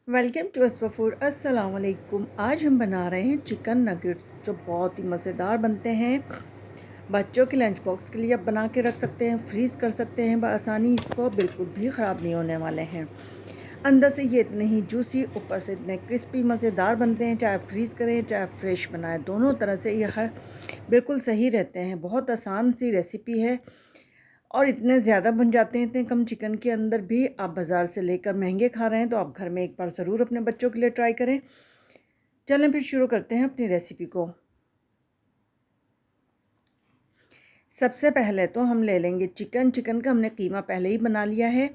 Welcome to अस्वा food. अस्सलाम वालेकुम। आज हम बना रहे हैं चिकन नगेट्स जो बहुत ही मज़ेदार बनते हैं। बच्चों के लंच बॉक्स के लिए आप बना के रख सकते हैं, फ्रीज़ कर सकते हैं बआसानी। इसको बिल्कुल भी ख़राब नहीं होने वाले हैं। अंदर से ये इतने ही जूसी, ऊपर से इतने क्रिस्पी मज़ेदार बनते हैं। चाहे फ्रीज़ करें चाहे फ्रेश बनाएं, दोनों तरह से ये हर बिल्कुल सही रहते हैं। बहुत आसान सी रेसिपी है और इतने ज़्यादा बन जाते हैं इतने कम चिकन के अंदर भी। आप बाज़ार से लेकर महंगे खा रहे हैं तो आप घर में एक बार ज़रूर अपने बच्चों के लिए ट्राई करें। चलें फिर शुरू करते हैं अपनी रेसिपी को। सबसे पहले तो हम ले लेंगे चिकन का हमने कीमा पहले ही बना लिया है।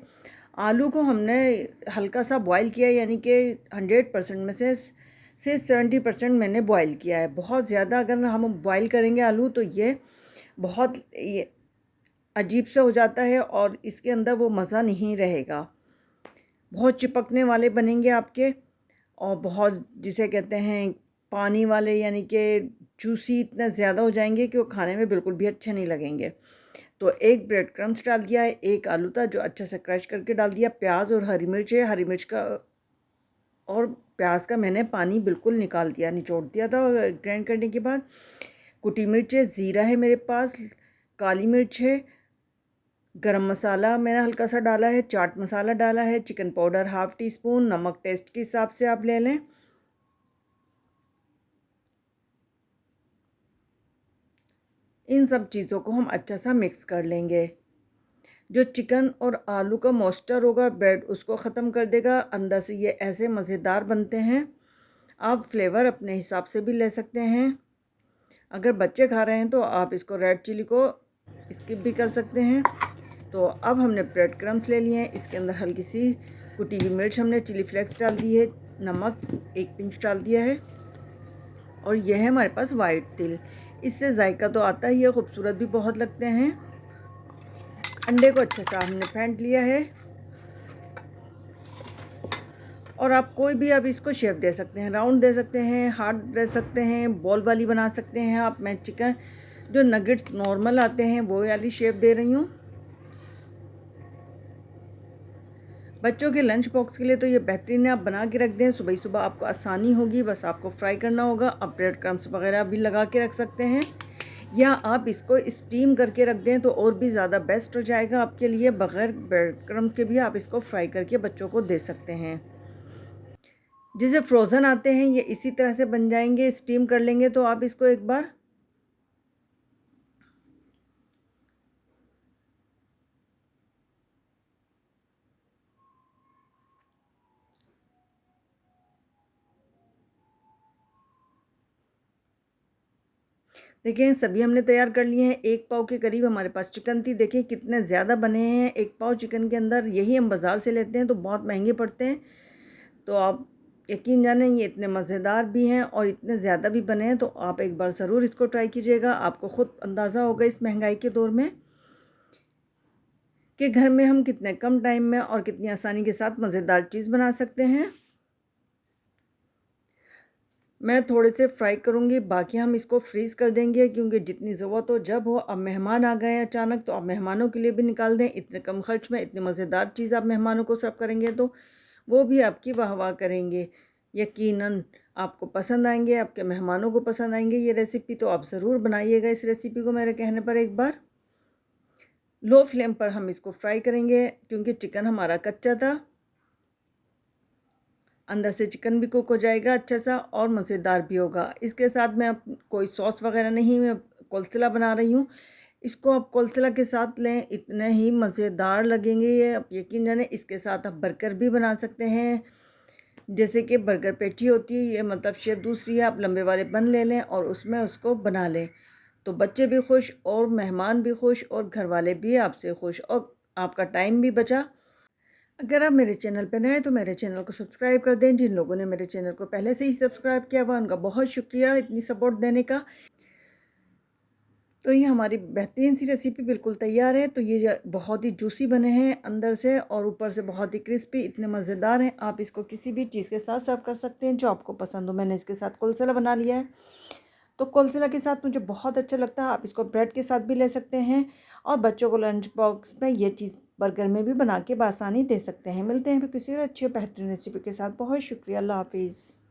आलू को हमने हल्का सा बॉईल किया, यानी कि 100% में से सिर्फ 70% मैंने बॉईल किया है। बहुत ज़्यादा अगर हम बॉईल करेंगे आलू तो ये बहुत अजीब सा हो जाता है और इसके अंदर वो मज़ा नहीं रहेगा। बहुत चिपकने वाले बनेंगे आपके और बहुत जिसे कहते हैं पानी वाले, यानी कि जूसी इतना ज़्यादा हो जाएंगे कि वो खाने में बिल्कुल भी अच्छे नहीं लगेंगे। तो एक ब्रेड क्रम्स डाल दिया है, एक आलू था जो अच्छे से क्रश करके डाल दिया, प्याज और हरी मिर्च है। हरी मिर्च का और प्याज का मैंने पानी बिल्कुल निकाल दिया, निचोड़ दिया था ग्राइंड करने के बाद। कुटी मिर्च है, ज़ीरा है मेरे पास, काली मिर्च है, गरम मसाला मैंने हल्का सा डाला है, चाट मसाला डाला है, chicken powder half tea spoon, नमक टेस्ट के हिसाब से आप ले लें। इन सब चीज़ों को हम अच्छा सा मिक्स कर लेंगे। जो चिकन और आलू का मॉइस्चर होगा ब्रेड उसको ख़त्म कर देगा। अंदर से ये ऐसे मज़ेदार बनते हैं। आप फ्लेवर अपने हिसाब से भी ले सकते हैं। अगर बच्चे खा रहे हैं तो आप इसको रेड चिली को स्किप भी कर सकते हैं। तो अब हमने ब्रेड क्रम्स ले लिए हैं, इसके अंदर हल्की सी कुटी हुई मिर्च, हमने चिली फ्लेक्स डाल दी है, नमक 1 पिंच डाल दिया है और यह है हमारे पास वाइट तिल। इससे जायका तो आता ही है, खूबसूरत भी बहुत लगते हैं। अंडे को अच्छे से हमने फेंट लिया है और आप कोई भी अब इसको शेप दे सकते हैं, राउंड दे सकते हैं, हार्ड दे सकते हैं, बॉल वाली बना सकते हैं आप। मैं चिकन जो नगेट्स नॉर्मल आते हैं वो वाली शेप दे रही हूँ। बच्चों के लंच बॉक्स के लिए तो ये बेहतरीन है, आप बना के रख दें, सुबह सुबह आपको आसानी होगी। बस आपको फ्राई करना होगा। आप ब्रेड क्रम्स वगैरह भी लगा के रख सकते हैं या आप इसको स्टीम करके रख दें तो और भी ज़्यादा बेस्ट हो जाएगा आपके लिए। बग़ैर ब्रेड क्रम्स के भी आप इसको फ्राई करके बच्चों को दे सकते हैं। जैसे फ्रोज़न आते हैं ये इसी तरह से बन जाएंगे, स्टीम कर लेंगे तो आप इसको एक बार। देखिए सभी हमने तैयार कर लिए हैं। 1 पाव के करीब हमारे पास चिकन थी। देखिए कितने ज़्यादा बने हैं 1 पाव चिकन के अंदर। यही हम बाज़ार से लेते हैं तो बहुत महंगे पड़ते हैं। तो आप यकीन जानें ये इतने मज़ेदार भी हैं और इतने ज़्यादा भी बने हैं। तो आप एक बार ज़रूर इसको ट्राई कीजिएगा। आपको ख़ुद अंदाज़ा होगा इस महंगाई के दौर में कि घर में हम कितने कम टाइम में और कितनी आसानी के साथ मज़ेदार चीज़ बना सकते हैं। मैं थोड़े से फ्राई करूँगी, बाकी हम इसको फ्रीज़ कर देंगे क्योंकि जितनी ज़रूरत हो जब हो। अब मेहमान आ गए हैं अचानक तो आप मेहमानों के लिए भी निकाल दें। इतने कम खर्च में इतनी मज़ेदार चीज़ आप मेहमानों को सर्व करेंगे तो वो भी आपकी वाह वाह करेंगे। यकीनन आपको पसंद आएंगे, आपके मेहमानों को पसंद आएंगे ये रेसिपी। तो आप ज़रूर बनाइएगा इस रेसिपी को मेरे कहने पर एक बार। लो फ्लेम पर हम इसको फ्राई करेंगे क्योंकि चिकन हमारा कच्चा था। अंदर से चिकन भी कुक हो जाएगा अच्छा सा और मज़ेदार भी होगा। इसके साथ मैं अब कोई सॉस वगैरह नहीं, मैं कोलसला बना रही हूँ। इसको आप कोलसला के साथ लें, इतने ही मज़ेदार लगेंगे ये, आप यकीन जानें। इसके साथ आप बर्गर भी बना सकते हैं। जैसे कि बर्गर पैटी होती है, ये मतलब शेप दूसरी है। आप लंबे वाले बन ले लें और उसमें उसको बना लें तो बच्चे भी खुश और मेहमान भी खुश और घर वाले भी आपसे खुश और आपका टाइम भी बचा। अगर आप मेरे चैनल पर नए हैं तो मेरे चैनल को सब्सक्राइब कर दें। जिन लोगों ने मेरे चैनल को पहले से ही सब्सक्राइब किया हुआ उनका बहुत शुक्रिया इतनी सपोर्ट देने का। तो ये हमारी बेहतरीन सी रेसिपी बिल्कुल तैयार है। तो ये बहुत ही जूसी बने हैं अंदर से और ऊपर से बहुत ही क्रिस्पी, इतने मज़ेदार हैं। आप इसको किसी भी चीज़ के साथ सर्व कर सकते हैं जो आपको पसंद हो। मैंने इसके साथ कोलसला बना लिया है तो कोलसला के साथ मुझे बहुत अच्छा लगता है। आप इसको ब्रेड के साथ भी ले सकते हैं और बच्चों को लंच बॉक्स में ये चीज़ बर्गर में भी बना के बआसानी दे सकते हैं। मिलते हैं फिर किसी और अच्छी और बेहतरीन रेसिपी के साथ। बहुत शुक्रिया। अल्लाह हाफ़िज़।